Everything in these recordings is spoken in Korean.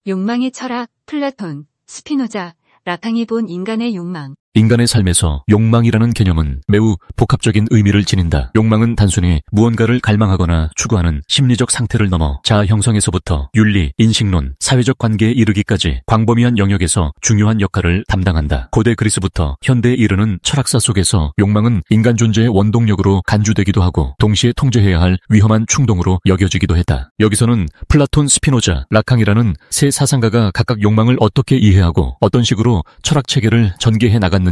욕망의 철학, 플라톤, 스피노자, 라캉이 본 인간의 욕망. 인간의 삶에서 욕망이라는 개념은 매우 복합적인 의미를 지닌다. 욕망은 단순히 무언가를 갈망하거나 추구하는 심리적 상태를 넘어 자아 형성에서부터 윤리, 인식론, 사회적 관계에 이르기까지 광범위한 영역에서 중요한 역할을 담당한다. 고대 그리스부터 현대에 이르는 철학사 속에서 욕망은 인간 존재의 원동력으로 간주되기도 하고 동시에 통제해야 할 위험한 충동으로 여겨지기도 했다. 여기서는 플라톤, 스피노자, 라캉이라는 세 사상가가 각각 욕망을 어떻게 이해하고 어떤 식으로 철학 체계를 전개해 나갔는지를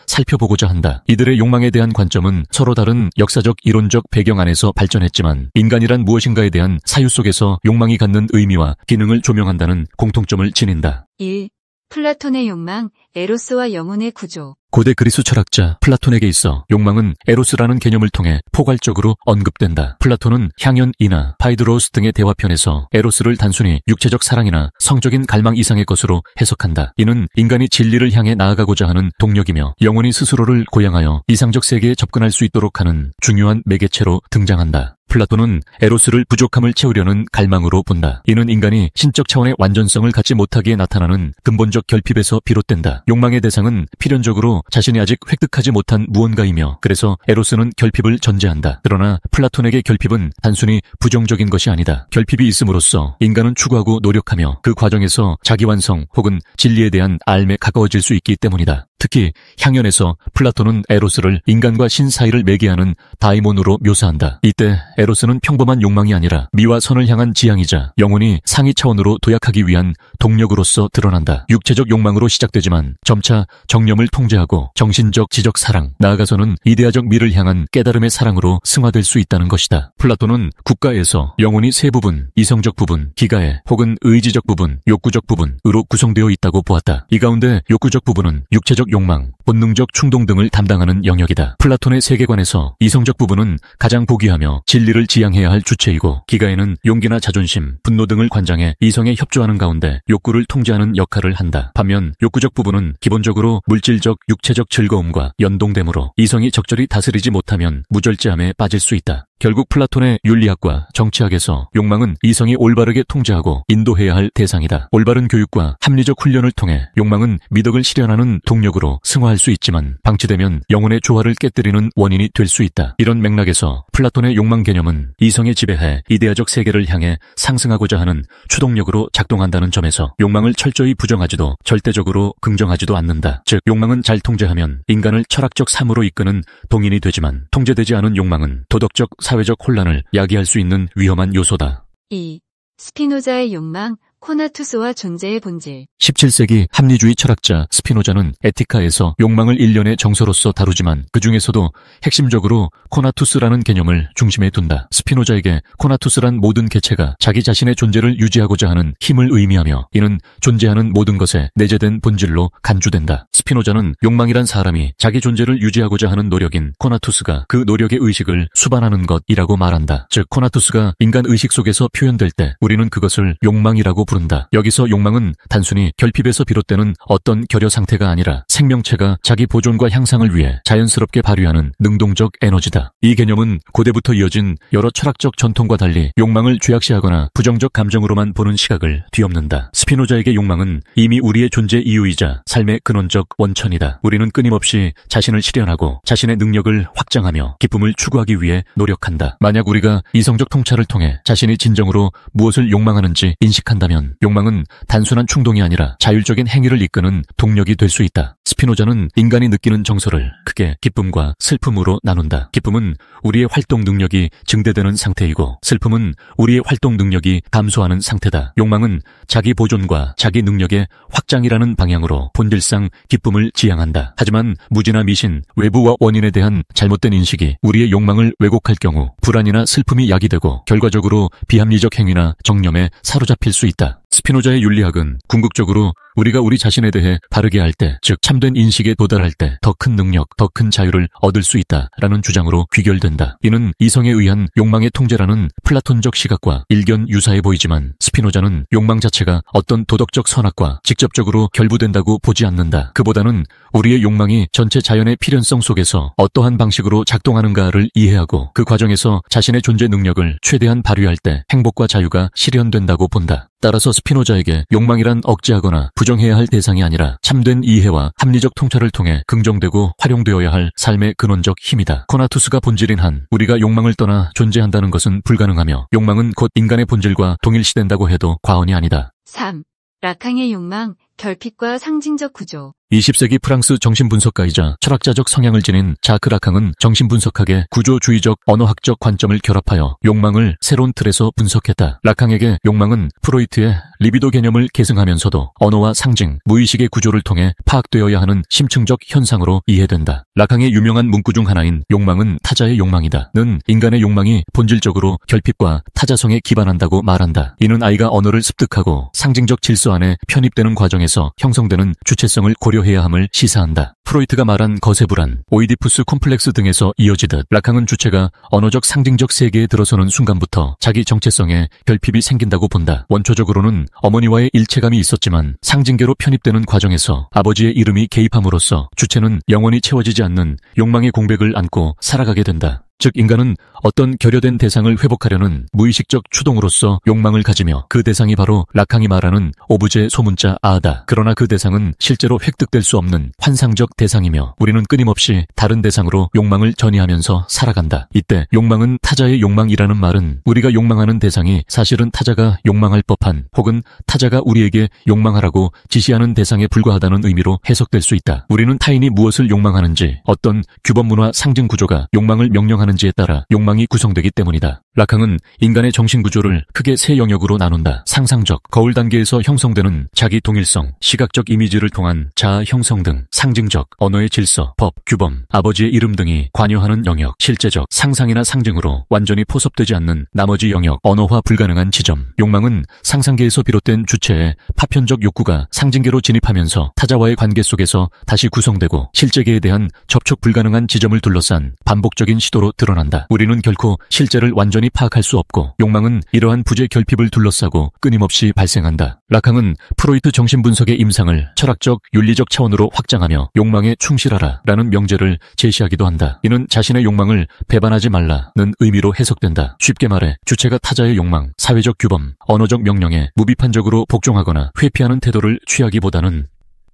살펴보고자 한다. 이들의 욕망에 대한 관점은 서로 다른 역사적 이론적 배경 안에서 발전했지만 인간이란 무엇인가에 대한 사유 속에서 욕망이 갖는 의미와 기능을 조명한다는 공통점을 지닌다. 1. 플라톤의 욕망, 에로스와 영혼의 구조. 고대 그리스 철학자 플라톤에게 있어 욕망은 에로스라는 개념을 통해 포괄적으로 언급된다. 플라톤은 향연이나 파이드로스 등의 대화편에서 에로스를 단순히 육체적 사랑이나 성적인 갈망 이상의 것으로 해석한다. 이는 인간이 진리를 향해 나아가고자 하는 동력이며 영혼이 스스로를 고양하여 이상적 세계에 접근할 수 있도록 하는 중요한 매개체로 등장한다. 플라톤은 에로스를 부족함을 채우려는 갈망으로 본다. 이는 인간이 신적 차원의 완전성을 갖지 못하기에 나타나는 근본적 결핍에서 비롯된다. 욕망의 대상은 필연적으로 자신이 아직 획득하지 못한 무언가이며 그래서 에로스는 결핍을 전제한다. 그러나 플라톤에게 결핍은 단순히 부정적인 것이 아니다. 결핍이 있음으로써 인간은 추구하고 노력하며 그 과정에서 자기완성 혹은 진리에 대한 알에 가까워질 수 있기 때문이다. 특히 향연에서 플라톤은 에로스를 인간과 신 사이를 매개하는 다이몬으로 묘사한다. 이때 에로스는 평범한 욕망이 아니라 미와 선을 향한 지향이자 영혼이 상위 차원으로 도약하기 위한 동력으로서 드러난다. 육체적 욕망으로 시작되지만 점차 정념을 통제하고 정신적 지적 사랑, 나아가서는 이데아적 미를 향한 깨달음의 사랑으로 승화될 수 있다는 것이다. 플라톤은 국가에서 영혼이 세 부분, 이성적 부분, 기가해 혹은 의지적 부분, 욕구적 부분으로 구성되어 있다고 보았다. 이 가운데 욕구적 부분은 육체적 욕망, 본능적 충동 등을 담당하는 영역이다. 플라톤의 세계관에서 이성적 부분은 가장 보기하며 진리를 지향해야 할 주체이고 기가에는 용기나 자존심, 분노 등을 관장해 이성에 협조하는 가운데 욕구를 통제하는 역할을 한다. 반면 욕구적 부분은 기본적으로 물질적, 육체적 즐거움과 연동되므로 이성이 적절히 다스리지 못하면 무절제함에 빠질 수 있다. 결국 플라톤의 윤리학과 정치학에서 욕망은 이성이 올바르게 통제하고 인도해야 할 대상이다. 올바른 교육과 합리적 훈련을 통해 욕망은 미덕을 실현하는 동력으로 승화할 수 있지만 방치되면 영혼의 조화를 깨뜨리는 원인이 될 수 있다. 이런 맥락에서 플라톤의 욕망 개념은 이성에 지배해 이데아적 세계를 향해 상승하고자 하는 추동력으로 작동한다는 점에서 욕망을 철저히 부정하지도 절대적으로 긍정하지도 않는다. 즉 욕망은 잘 통제하면 인간을 철학적 삶으로 이끄는 동인이 되지만 통제되지 않은 욕망은 도덕적 사회적 혼란을 야기할 수 있는 위험한 요소다. 2. 스피노자의 욕망, 코나투스와 존재의 본질. 17세기 합리주의 철학자 스피노자는 에티카에서 욕망을 일련의 정서로서 다루지만 그 중에서도 핵심적으로 코나투스라는 개념을 중심에 둔다. 스피노자에게 코나투스란 모든 개체가 자기 자신의 존재를 유지하고자 하는 힘을 의미하며 이는 존재하는 모든 것에 내재된 본질로 간주된다. 스피노자는 욕망이란 사람이 자기 존재를 유지하고자 하는 노력인 코나투스가 그 노력의 의식을 수반하는 것이라고 말한다. 즉 코나투스가 인간 의식 속에서 표현될 때 우리는 그것을 욕망이라고 부른다. 여기서 욕망은 단순히 결핍에서 비롯되는 어떤 결여 상태가 아니라 생명체가 자기 보존과 향상을 위해 자연스럽게 발휘하는 능동적 에너지다. 이 개념은 고대부터 이어진 여러 철학적 전통과 달리 욕망을 죄악시하거나 부정적 감정으로만 보는 시각을 뒤엎는다. 스피노자에게 욕망은 이미 우리의 존재 이유이자 삶의 근원적 원천이다. 우리는 끊임없이 자신을 실현하고 자신의 능력을 확장하며 기쁨을 추구하기 위해 노력한다. 만약 우리가 이성적 통찰을 통해 자신이 진정으로 무엇을 욕망하는지 인식한다면 욕망은 단순한 충동이 아니라 자율적인 행위를 이끄는 동력이 될 수 있다. 스피노자는 인간이 느끼는 정서를 크게 기쁨과 슬픔으로 나눈다. 기쁨은 우리의 활동 능력이 증대되는 상태이고 슬픔은 우리의 활동 능력이 감소하는 상태다. 욕망은 자기 보존과 자기 능력의 확장이라는 방향으로 본질상 기쁨을 지향한다. 하지만 무지나 미신, 외부와 원인에 대한 잘못된 인식이 우리의 욕망을 왜곡할 경우 불안이나 슬픔이 야기되고 결과적으로 비합리적 행위나 정념에 사로잡힐 수 있다. 스피노자의 윤리학은 궁극적으로 우리가 우리 자신에 대해 바르게 할 때, 즉 참된 인식에 도달할 때 더 큰 능력, 더 큰 자유를 얻을 수 있다라는 주장으로 귀결된다. 이는 이성에 의한 욕망의 통제라는 플라톤적 시각과 일견 유사해 보이지만 스피노자는 욕망 자체가 어떤 도덕적 선악과 직접적으로 결부된다고 보지 않는다. 그보다는 우리의 욕망이 전체 자연의 필연성 속에서 어떠한 방식으로 작동하는가를 이해하고 그 과정에서 자신의 존재 능력을 최대한 발휘할 때 행복과 자유가 실현된다고 본다. 따라서 스피노자에게 욕망이란 억제하거나 부정해야 할 대상이 아니라 참된 이해와 합리적 통찰을 통해 긍정되고 활용되어야 할 삶의 근원적 힘이다. 코나투스가 본질인 한 우리가 욕망을 떠나 존재한다는 것은 불가능하며 욕망은 곧 인간의 본질과 동일시된다고 해도 과언이 아니다. 3. 라캉의 욕망, 결핍과 상징적 구조. 20세기 프랑스 정신분석가이자 철학자적 성향을 지닌 자크 라캉은 정신분석학의 구조주의적 언어학적 관점을 결합하여 욕망을 새로운 틀에서 분석했다. 라캉에게 욕망은 프로이트의 리비도 개념을 계승하면서도 언어와 상징, 무의식의 구조를 통해 파악되어야 하는 심층적 현상으로 이해된다. 라캉의 유명한 문구 중 하나인 욕망은 타자의 욕망이다. 는 인간의 욕망이 본질적으로 결핍과 타자성에 기반한다고 말한다. 이는 아이가 언어를 습득하고 상징적 질서 안에 편입되는 과정에서 형성되는 주체성을 고려해야 함을 시사한다. 프로이트가 말한 거세 불안, 오이디푸스 콤플렉스 등에서 이어지듯 라캉은 주체가 언어적 상징적 세계에 들어서는 순간부터 자기 정체성에 결핍이 생긴다고 본다. 원초적으로는 어머니와의 일체감이 있었지만 상징계로 편입되는 과정에서 아버지의 이름이 개입함으로써 주체는 영원히 채워지지 않는 욕망의 공백을 안고 살아가게 된다. 즉 인간은 어떤 결여된 대상을 회복하려는 무의식적 추동으로서 욕망을 가지며 그 대상이 바로 라캉이 말하는 오브제 소문자 아다. 그러나 그 대상은 실제로 획득될 수 없는 환상적 대상이며 우리는 끊임없이 다른 대상으로 욕망을 전이하면서 살아간다. 이때 욕망은 타자의 욕망이라는 말은 우리가 욕망하는 대상이 사실은 타자가 욕망할 법한 혹은 타자가 우리에게 욕망하라고 지시하는 대상에 불과하다는 의미로 해석될 수 있다. 우리는 타인이 무엇을 욕망하는지 어떤 규범문화 상징 구조가 욕망을 명령하는지에 따라 욕망이 구성되기 때문이다. 라캉은 인간의 정신구조를 크게 세 영역으로 나눈다. 상상적, 거울 단계에서 형성되는 자기 동일성, 시각적 이미지를 통한 자아 형성 등 상징적, 언어의 질서, 법, 규범, 아버지의 이름 등이 관여하는 영역, 실제적, 상상이나 상징으로 완전히 포섭되지 않는 나머지 영역, 언어화 불가능한 지점. 욕망은 상상계에서 비롯된 주체의 파편적 욕구가 상징계로 진입하면서 타자와의 관계 속에서 다시 구성되고 실제계에 대한 접촉 불가능한 지점을 둘러싼 반복적인 시도로 드러난다. 우리는 결코 실제를 완전히 파악할 수 없고 욕망은 이러한 부재 결핍을 둘러싸고 끊임없이 발생한다. 라캉은 프로이트 정신분석의 임상을 철학적, 윤리적 차원으로 확장하며 욕망에 충실하라 라는 명제를 제시하기도 한다. 이는 자신의 욕망을 배반하지 말라는 의미로 해석된다. 쉽게 말해 주체가 타자의 욕망, 사회적 규범, 언어적 명령에 무비판적으로 복종하거나 회피하는 태도를 취하기보다는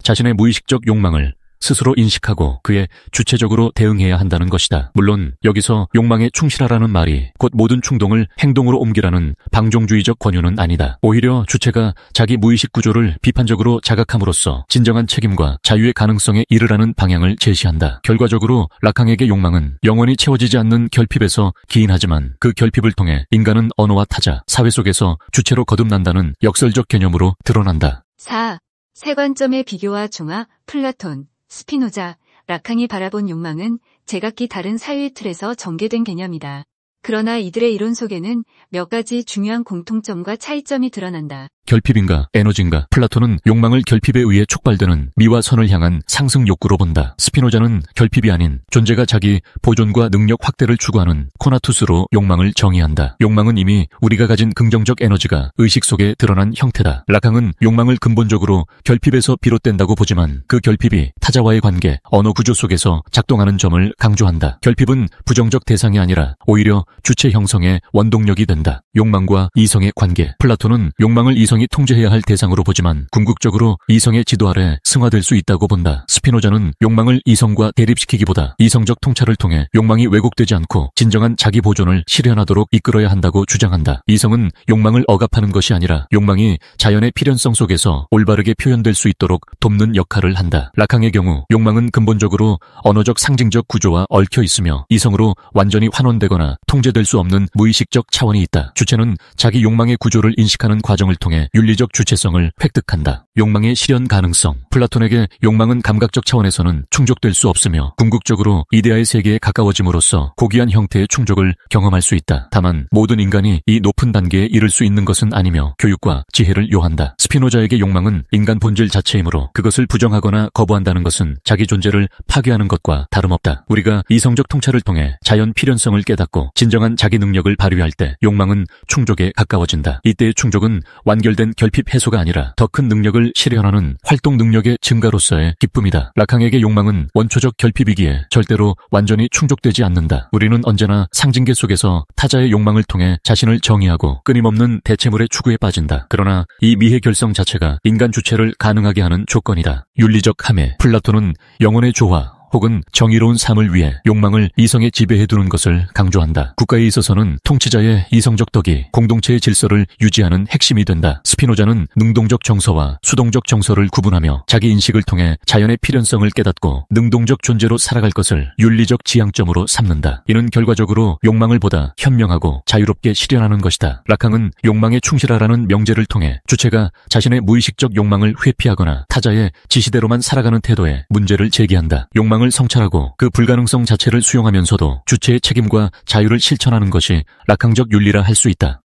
자신의 무의식적 욕망을 스스로 인식하고 그에 주체적으로 대응해야 한다는 것이다. 물론 여기서 욕망에 충실하라는 말이 곧 모든 충동을 행동으로 옮기라는 방종주의적 권유는 아니다. 오히려 주체가 자기 무의식 구조를 비판적으로 자각함으로써 진정한 책임과 자유의 가능성에 이르라는 방향을 제시한다. 결과적으로 라캉에게 욕망은 영원히 채워지지 않는 결핍에서 기인하지만 그 결핍을 통해 인간은 언어와 타자, 사회 속에서 주체로 거듭난다는 역설적 개념으로 드러난다. 4. 세 관점의 비교와 중화, 플라톤, 스피노자, 라캉이 바라본 욕망은 제각기 다른 사유의 틀에서 전개된 개념이다. 그러나 이들의 이론 속에는 몇 가지 중요한 공통점과 차이점이 드러난다. 결핍인가 에너지인가. 플라톤은 욕망을 결핍에 의해 촉발되는 미와 선을 향한 상승 욕구로 본다. 스피노자는 결핍이 아닌 존재가 자기 보존과 능력 확대를 추구하는 코나투스로 욕망을 정의한다. 욕망은 이미 우리가 가진 긍정적 에너지가 의식 속에 드러난 형태다. 라캉은 욕망을 근본적으로 결핍에서 비롯된다고 보지만 그 결핍이 타자와의 관계, 언어 구조 속에서 작동하는 점을 강조한다. 결핍은 부정적 대상이 아니라 오히려 주체 형성의 원동력이 된다. 욕망과 이성의 관계. 플라톤은 욕망을 이성이 통제해야 할 대상으로 보지만 궁극적으로 이성의 지도 아래 승화될 수 있다고 본다. 스피노자는 욕망을 이성과 대립시키기보다 이성적 통찰을 통해 욕망이 왜곡되지 않고 진정한 자기 보존을 실현하도록 이끌어야 한다고 주장한다. 이성은 욕망을 억압하는 것이 아니라 욕망이 자연의 필연성 속에서 올바르게 표현될 수 있도록 돕는 역할을 한다. 라캉의 경우 욕망은 근본적으로 언어적 상징적 구조와 얽혀 있으며 이성으로 완전히 환원되거나 통제될 수 없는 무의식적 차원이 있다. 주체는 자기 욕망의 구조를 인식하는 과정을 통해 윤리적 주체성을 획득한다. 욕망의 실현 가능성. 플라톤에게 욕망은 감각적 차원에서는 충족될 수 없으며 궁극적으로 이데아의 세계에 가까워짐으로써 고귀한 형태의 충족을 경험할 수 있다. 다만 모든 인간이 이 높은 단계에 이를 수 있는 것은 아니며 교육과 지혜를 요한다. 스피노자에게 욕망은 인간 본질 자체이므로 그것을 부정하거나 거부한다는 것은 자기 존재를 파괴하는 것과 다름없다. 우리가 이성적 통찰을 통해 자연 필연성을 깨닫고 진정한 자기 능력을 발휘할 때 욕망은 충족에 가까워진다. 이때의 충족은 완결 단결된 결핍 해소가 아니라 더 큰 능력을 실현하는 활동 능력의 증가로서의 기쁨이다. 락항에게 욕망은 원초적 결핍이기에 절대로 완전히 충족되지 않는다. 우리는 언제나 상징계 속에서 타자의 욕망을 통해 자신을 정의하고 끊임없는 대체물의 추구에 빠진다. 그러나 이 미해 결성 자체가 인간 주체를 가능하게 하는 조건이다. 윤리적 함해. 플라톤은 영혼의 조화 혹은 정의로운 삶을 위해 욕망을 이성에 지배해두는 것을 강조한다. 국가에 있어서는 통치자의 이성적 덕이 공동체의 질서를 유지하는 핵심이 된다. 스피노자는 능동적 정서와 수동적 정서를 구분하며 자기 인식을 통해 자연의 필연성을 깨닫고 능동적 존재로 살아갈 것을 윤리적 지향점으로 삼는다. 이는 결과적으로 욕망을 보다 현명하고 자유롭게 실현하는 것이다. 락항은 욕망에 충실하라는 명제를 통해 주체가 자신의 무의식적 욕망을 회피하거나 타자의 지시대로만 살아가는 태도에 문제를 제기한다. 욕망을 성찰하고 그 불가능성 자체를 수용하면서도 주체의 책임과 자유를 실천하는 것이 락항적 윤리라 할 수 있다.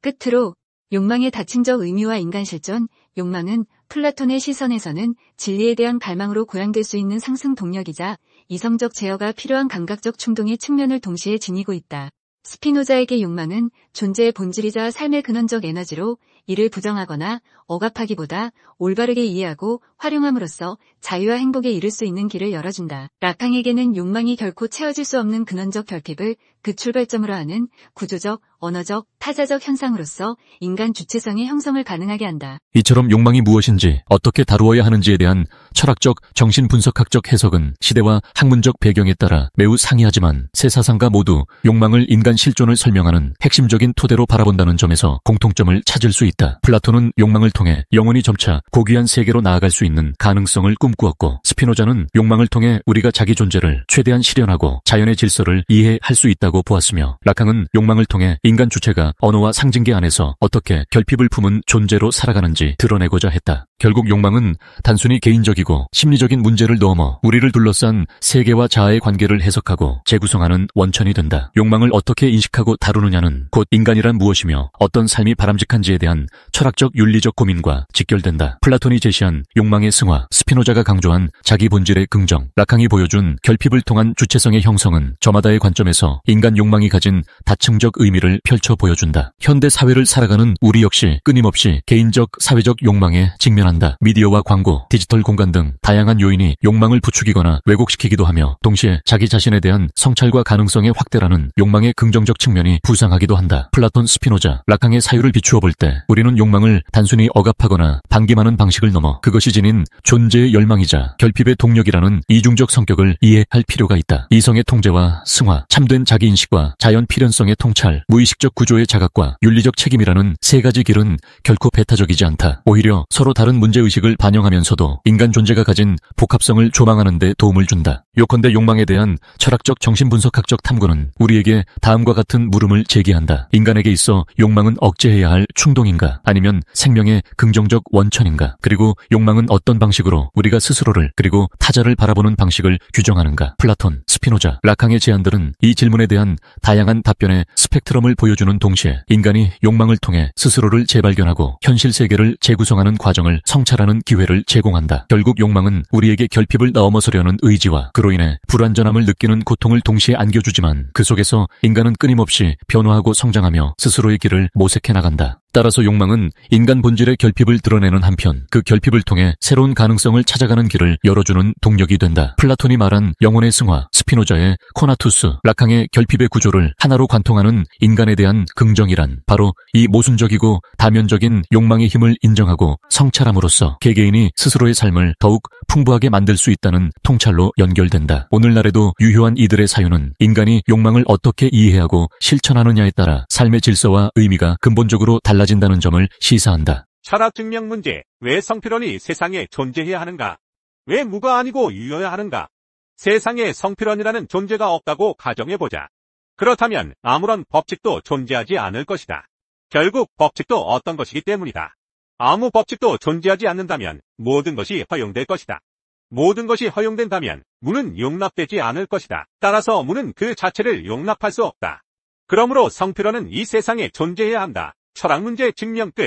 끝으로 욕망의 다층적 의미와 인간 실존, 욕망은 플라톤의 시선에서는 진리에 대한 갈망으로 고양될 수 있는 상승 동력이자 이성적 제어가 필요한 감각적 충동의 측면을 동시에 지니고 있다. 스피노자에게 욕망은 존재의 본질이자 삶의 근원적 에너지로 이를 부정하거나 억압하기보다 올바르게 이해하고 활용함으로써 자유와 행복에 이를 수 있는 길을 열어준다. 락항에게는 욕망이 결코 채워질 수 없는 근원적 결핍을 그 출발점으로 하는 구조적, 언어적, 타자적 현상으로서 인간 주체성의 형성을 가능하게 한다. 이처럼 욕망이 무엇인지 어떻게 다루어야 하는지에 대한 철학적, 정신분석학적 해석은 시대와 학문적 배경에 따라 매우 상이하지만 세 사상가 모두 욕망을 인간 실존을 설명하는 핵심적인 토대로 바라본다는 점에서 공통점을 찾을 수 있다. 플라톤은 욕망을 통해 영혼이 점차 고귀한 세계로 나아갈 수 있는 가능성을 꿈꾸었고, 스피노자는 욕망을 통해 우리가 자기 존재를 최대한 실현하고 자연의 질서를 이해할 수 있다고 보았으며, 락항은 욕망을 통해 인간 주체가 언어와 상징계 안에서 어떻게 결핍을 품은 존재로 살아가는지 드러내고자 했다. 결국 욕망은 단순히 개인적이고 심리적인 문제를 넘어 우리를 둘러싼 세계와 자아의 관계를 해석하고 재구성하는 원천이 된다. 욕망을 어떻게 인식하고 다루느냐는 곧 인간이란 무엇이며 어떤 삶이 바람직한지에 대한 철학적 윤리적 고민과 직결된다. 플라톤이 제시한 욕망의 승화, 스피노자가 강조한 자기 본질의 긍정, 락항이 보여준 결핍을 통한 주체성의 형성은 저마다의 관점에서 인간 욕망이 가진 다층적 의미를 펼쳐 보여준다. 현대 사회를 살아가는 우리 역시 끊임없이 개인적, 사회적 욕망에 직면한다. 미디어와 광고, 디지털 공간 등 다양한 요인이 욕망을 부추기거나 왜곡시키기도 하며, 동시에 자기 자신에 대한 성찰과 가능성의 확대라는 욕망의 긍정적 측면이 부상하기도 한다. 플라톤, 스피노자, 락항의 사유를 비추어 볼 때 우리는 욕망을 단순히 억압하거나 반기하는 방식을 넘어 그것이 지닌 존재의 열망이자 결핍의 동력이라는 이중적 성격을 이해할 필요가 있다. 이성의 통제와 승화, 참된 자기인식과 자연 필연성의 통찰, 무의식적 구조의 자각과 윤리적 책임이라는 세 가지 길은 결코 배타적이지 않다. 오히려 서로 다른 문제의식을 반영하면서도 인간 존재가 가진 복합성을 조망하는 데 도움을 준다. 요컨대 욕망에 대한 철학적 정신분석학적 탐구는 우리에게 다음과 같은 물음을 제기한다. 인간에게 있어 욕망은 억제해야 할 충동인가? 아니면 생명의 긍정적 원천인가? 그리고 욕망은 어떤 방식으로 우리가 스스로를 그리고 타자를 바라보는 방식을 규정하는가? 플라톤, 스피노자, 락항의 제안들은 이 질문에 대한 다양한 답변의 스펙트럼을 보여주는 동시에 인간이 욕망을 통해 스스로를 재발견하고 현실 세계를 재구성하는 과정을 성찰하는 기회를 제공한다. 결국 욕망은 우리에게 결핍을 넘어서려는 의지와 그로 인해 불완전함을 느끼는 고통을 동시에 안겨주지만, 그 속에서 인간은 끊임없이 변화하고 성장하며 스스로의 길을 모색해 나간다. 따라서 욕망은 인간 본질의 결핍을 드러내는 한편 그 결핍을 통해 새로운 가능성을 찾아가는 길을 열어주는 동력이 된다. 플라톤이 말한 영혼의 승화, 스피노자의 코나투스, 락항의 결핍의 구조를 하나로 관통하는 인간에 대한 긍정이란 바로 이 모순적이고 다면적인 욕망의 힘을 인정하고 성찰함으로써 개개인이 스스로의 삶을 더욱 풍부하게 만들 수 있다는 통찰로 연결된다. 오늘날에도 유효한 이들의 사유는 인간이 욕망을 어떻게 이해하고 실천하느냐에 따라 삶의 질서와 의미가 근본적으로 달라진다는 점을 시사한다. 철학 증명 문제. 왜 성필원이 세상에 존재해야 하는가? 왜 무가 아니고 유여야 하는가? 세상에 성필원이라는 존재가 없다고 가정해보자. 그렇다면 아무런 법칙도 존재하지 않을 것이다. 결국 법칙도 어떤 것이기 때문이다. 아무 법칙도 존재하지 않는다면 모든 것이 허용될 것이다. 모든 것이 허용된다면 무는 용납되지 않을 것이다. 따라서 무는 그 자체를 용납할 수 없다. 그러므로 성필원은 이 세상에 존재해야 한다. 철학 문제 증명 끝.